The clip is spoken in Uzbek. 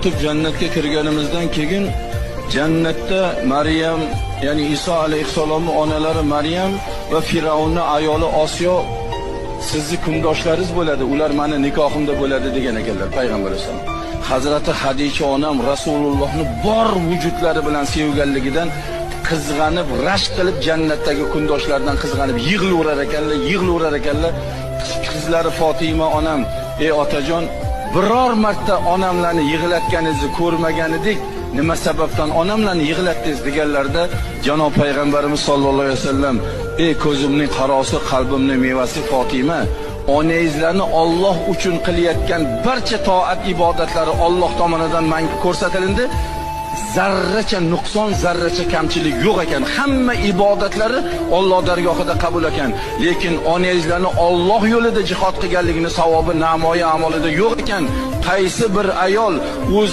o'tib jannatga kirganimizdan keyin jannatda Maryam, ya'ni Iso alayhissalomning onalari Maryam va Firavunning ayoli Osiyo sizni kundoshlaringiz bo'ladi, ular meni nikohimda bo'ladi degan ekanlar payg'ambar alayhisalom. Hazrati Hadicha onam Rasulullohni bor vujudlari bilan sevganligidan qizg'anib, rashk qilib jannatdagi kundoshlardan qizg'anib yig'laverar ekanlar. Qizlari Fatima onam, ey otajon, biror marta onamlarni yig'latganingizni ko'rmagan edik. Nima sababdan onamlarni yig'latdingiz deganlarda janob payg'ambarimiz sollallohu alayhi vasallam, ey ko'zimning qarosi, qalbimning mevasi Fatima, onangizlarni Alloh uchun qilayotgan barcha toat ibodatlari Alloh tomonidan menga ko'rsatildi. Zarracha nuqson, zarracha kamchilik yo'q ekan. Hamma ibodatlari Alloh dargohida qabul ekan. Lekin onangizlarni Alloh yo'lida jihad qilganligini savobi namoyi amalida yo'q ekan. Qaysi bir ayol o'z